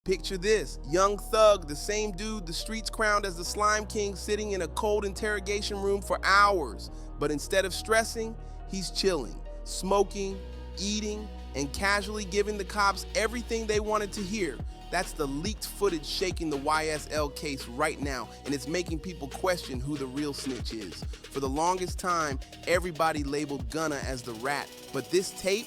Picture this, young Thug, the same dude the streets crowned as the Slime King, sitting in a cold interrogation room for hours. But instead of stressing, he's chilling, smoking, eating, and casually giving the cops everything they wanted to hear. That's the leaked footage shaking the YSL case right now, and it's making people question who the real snitch is. For the longest time, everybody labeled Gunna as the rat, but this tape,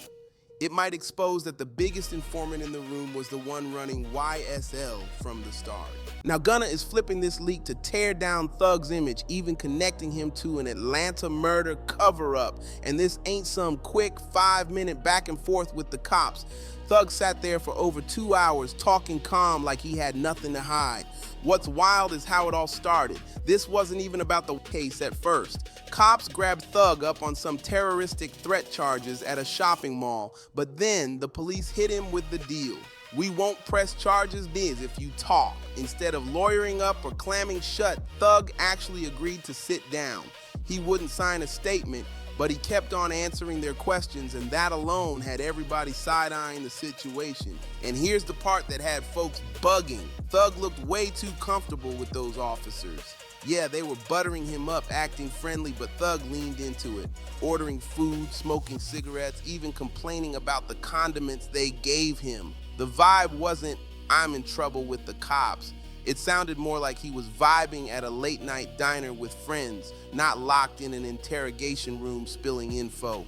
it might expose that the biggest informant in the room was the one running YSL from the start. Now Gunna is flipping this leak to tear down Thug's image, even connecting him to an Atlanta murder cover-up. And this ain't some quick 5-minute back and forth with the cops. Thug sat there for over 2 hours talking calm like he had nothing to hide. What's wild is how it all started. This wasn't even about the case at first. Cops grabbed Thug up on some terroristic threat charges at a shopping mall, but then the police hit him with the deal. We won't press charges if you talk. Instead of lawyering up or clamming shut, Thug actually agreed to sit down. He wouldn't sign a statement, but he kept on answering their questions, and that alone had everybody side-eyeing the situation. And here's the part that had folks bugging. Thug looked way too comfortable with those officers. Yeah, they were buttering him up, acting friendly, but Thug leaned into it, ordering food, smoking cigarettes, even complaining about the condiments they gave him. The vibe wasn't, I'm in trouble with the cops. It sounded more like he was vibing at a late-night diner with friends, not locked in an interrogation room spilling info.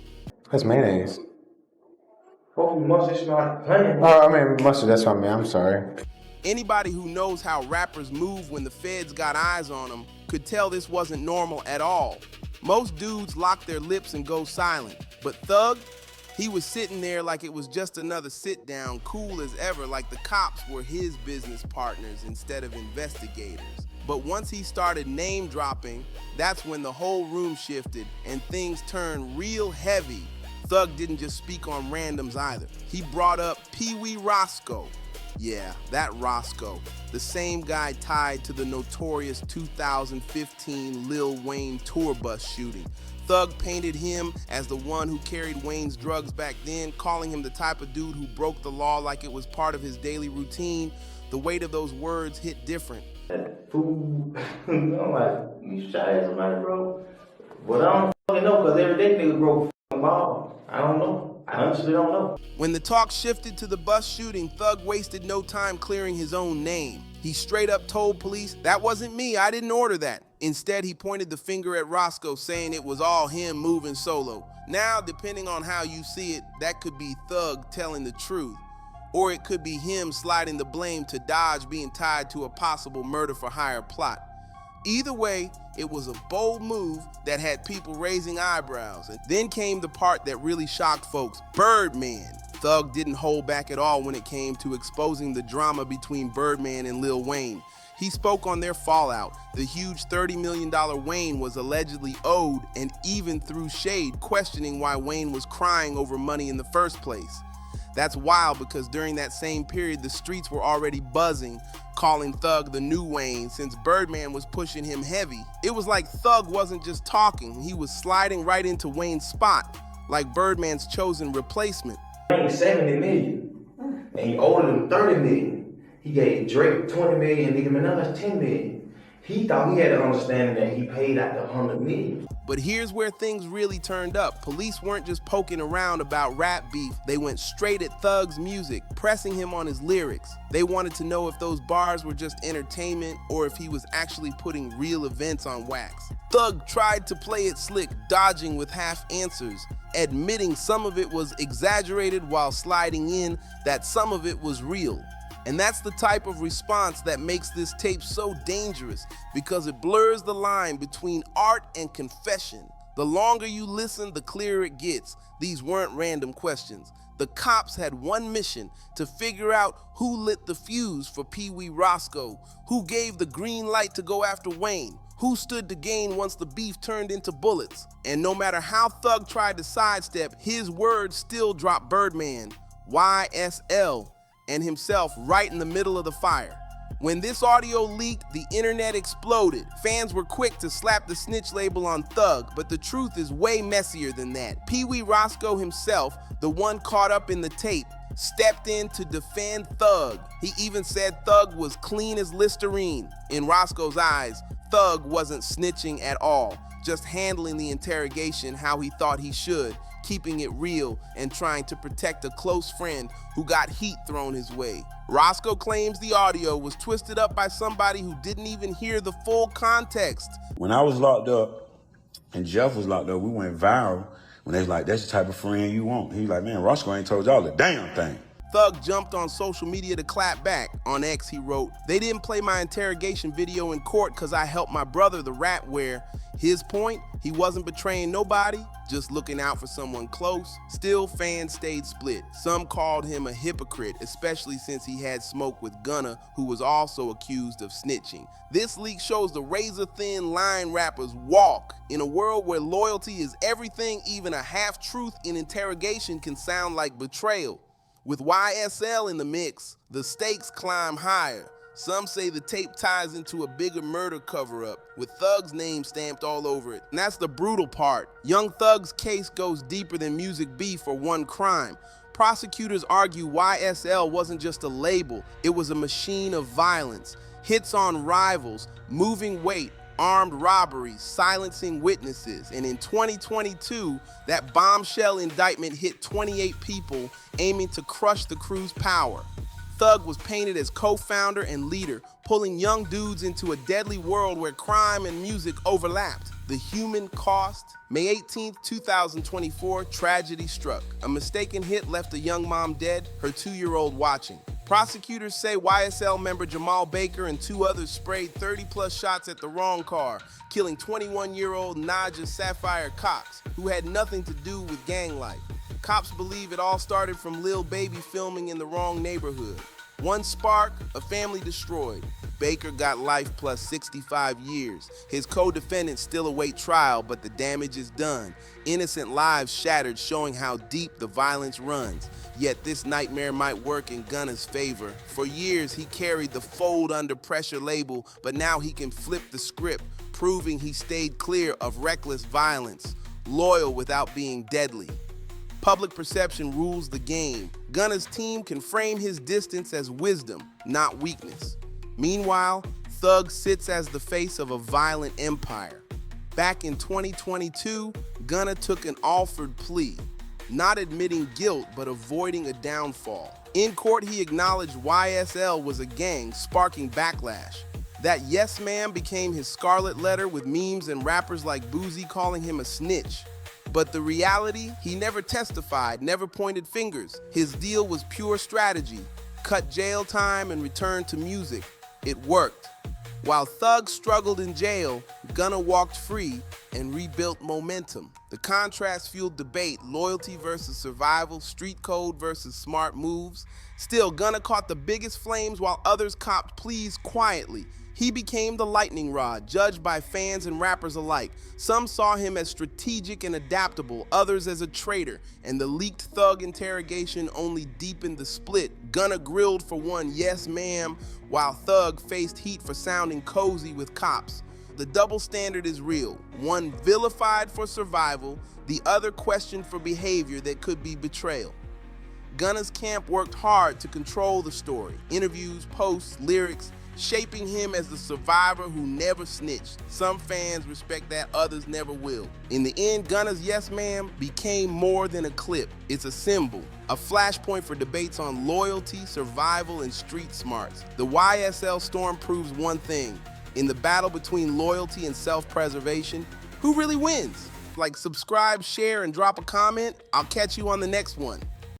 That's mayonnaise. Hopefully mustard smell like honey. Oh, I mean mustard, that's what I mean, I'm sorry. Anybody who knows how rappers move when the feds got eyes on them could tell this wasn't normal at all. Most dudes lock their lips and go silent, but Thug, he was sitting there like it was just another sit down, cool as ever, like the cops were his business partners instead of investigators. But once he started name dropping, that's when the whole room shifted and things turned real heavy. Thug didn't just speak on randoms either. He brought up Pee-Wee Roscoe. Yeah, that Roscoe, the same guy tied to the notorious 2015 Lil Wayne tour bus shooting. Thug painted him as the one who carried Wayne's drugs back then, calling him the type of dude who broke the law like it was part of his daily routine. The weight of those words hit different. Food, I'm like, you shot at somebody, bro. But I don't fucking know, because every day niggas broke a ball. I don't know. I honestly don't know. When the talk shifted to the bus shooting, Thug wasted no time clearing his own name. He straight up told police, that wasn't me, I didn't order that. Instead, he pointed the finger at Roscoe, saying it was all him moving solo. Now, depending on how you see it, that could be Thug telling the truth. Or it could be him sliding the blame to dodge being tied to a possible murder-for-hire plot. Either way, it was a bold move that had people raising eyebrows. And then came the part that really shocked folks, Birdman. Thug didn't hold back at all when it came to exposing the drama between Birdman and Lil Wayne. He spoke on their fallout. The huge $30 million Wayne was allegedly owed, and even threw shade, questioning why Wayne was crying over money in the first place. That's wild because during that same period, the streets were already buzzing, calling Thug the new Wayne since Birdman was pushing him heavy. It was like Thug wasn't just talking, he was sliding right into Wayne's spot, like Birdman's chosen replacement. Wayne 70 million, and he owed him 30 million. He gave Drake 20 million, Nicki Minaj 10 million. He thought he had an understanding that he paid out the 100 million. But here's where things really turned up. Police weren't just poking around about rap beef, they went straight at Thug's music, pressing him on his lyrics. They wanted to know if those bars were just entertainment or if he was actually putting real events on wax. Thug tried to play it slick, dodging with half answers, admitting some of it was exaggerated while sliding in that some of it was real. And that's the type of response that makes this tape so dangerous, because it blurs the line between art and confession. The longer you listen, the clearer it gets. These weren't random questions. The cops had one mission: to figure out who lit the fuse for Pee-Wee Roscoe, who gave the green light to go after Wayne, who stood to gain once the beef turned into bullets. And no matter how Thug tried to sidestep, his words still dropped Birdman, YSL, and himself right in the middle of the fire. When this audio leaked, the internet exploded. Fans were quick to slap the snitch label on Thug, but the truth is way messier than that. Pee-Wee Roscoe himself, the one caught up in the tape, stepped in to defend Thug. He even said Thug was clean as Listerine. In Roscoe's eyes, Thug wasn't snitching at all, just handling the interrogation how he thought he should, keeping it real and trying to protect a close friend who got heat thrown his way. Roscoe claims the audio was twisted up by somebody who didn't even hear the full context. When I was locked up and Jeff was locked up, we went viral when they was like, that's the type of friend you want. He was like, man, Roscoe ain't told y'all the damn thing. Thug jumped on social media to clap back. On X, he wrote, "They didn't play my interrogation video in court because I helped my brother, the rap where his point, he wasn't betraying nobody, just looking out for someone close." Still, fans stayed split. Some called him a hypocrite, especially since he had smoke with Gunna, who was also accused of snitching. This leak shows the razor-thin line rappers walk. In a world where loyalty is everything, even a half-truth in interrogation can sound like betrayal. With YSL in the mix, the stakes climb higher. Some say the tape ties into a bigger murder cover-up, with Thug's name stamped all over it. And that's the brutal part. Young Thug's case goes deeper than music beef or one crime. Prosecutors argue YSL wasn't just a label, it was a machine of violence. Hits on rivals, moving weight, armed robberies, silencing witnesses, and in 2022, that bombshell indictment hit 28 people aiming to crush the crew's power. Thug was painted as co-founder and leader, pulling young dudes into a deadly world where crime and music overlapped. The human cost? May 18, 2024, tragedy struck. A mistaken hit left a young mom dead, her 2-year-old watching. Prosecutors say YSL member Jamal Baker and 2 others sprayed 30-plus shots at the wrong car, killing 21-year-old Naja Sapphire Cox, who had nothing to do with gang life. Cops believe it all started from Lil Baby filming in the wrong neighborhood. One spark, a family destroyed. Baker got life plus 65 years. His co-defendants still await trial, but the damage is done. Innocent lives shattered, showing how deep the violence runs. Yet this nightmare might work in Gunna's favor. For years, he carried the fold under pressure label, but now he can flip the script, proving he stayed clear of reckless violence, loyal without being deadly. Public perception rules the game. Gunna's team can frame his distance as wisdom, not weakness. Meanwhile, Thug sits as the face of a violent empire. Back in 2022, Gunna took an offered plea, not admitting guilt but avoiding a downfall. In court, he acknowledged YSL was a gang, sparking backlash. That yes ma'am became his scarlet letter, with memes and rappers like Boozy calling him a snitch. But the reality, he never testified, never pointed fingers. His deal was pure strategy. Cut jail time and return to music. It worked. While Thug struggled in jail, Gunna walked free and rebuilt momentum. The contrast fueled debate, loyalty versus survival, street code versus smart moves. Still, Gunna caught the biggest flames while others copped pleas quietly. He became the lightning rod, judged by fans and rappers alike. Some saw him as strategic and adaptable, others as a traitor, and the leaked Thug interrogation only deepened the split. Gunna grilled for one yes ma'am, while Thug faced heat for sounding cozy with cops. The double standard is real. One vilified for survival, the other questioned for behavior that could be betrayal. Gunna's camp worked hard to control the story. Interviews, posts, lyrics, shaping him as the survivor who never snitched. Some fans respect that, others never will. In the end, Gunna's yes ma'am became more than a clip. It's a symbol, a flashpoint for debates on loyalty, survival, and street smarts. The YSL storm proves one thing. In the battle between loyalty and self-preservation, who really wins? Like, subscribe, share, and drop a comment. I'll catch you on the next one.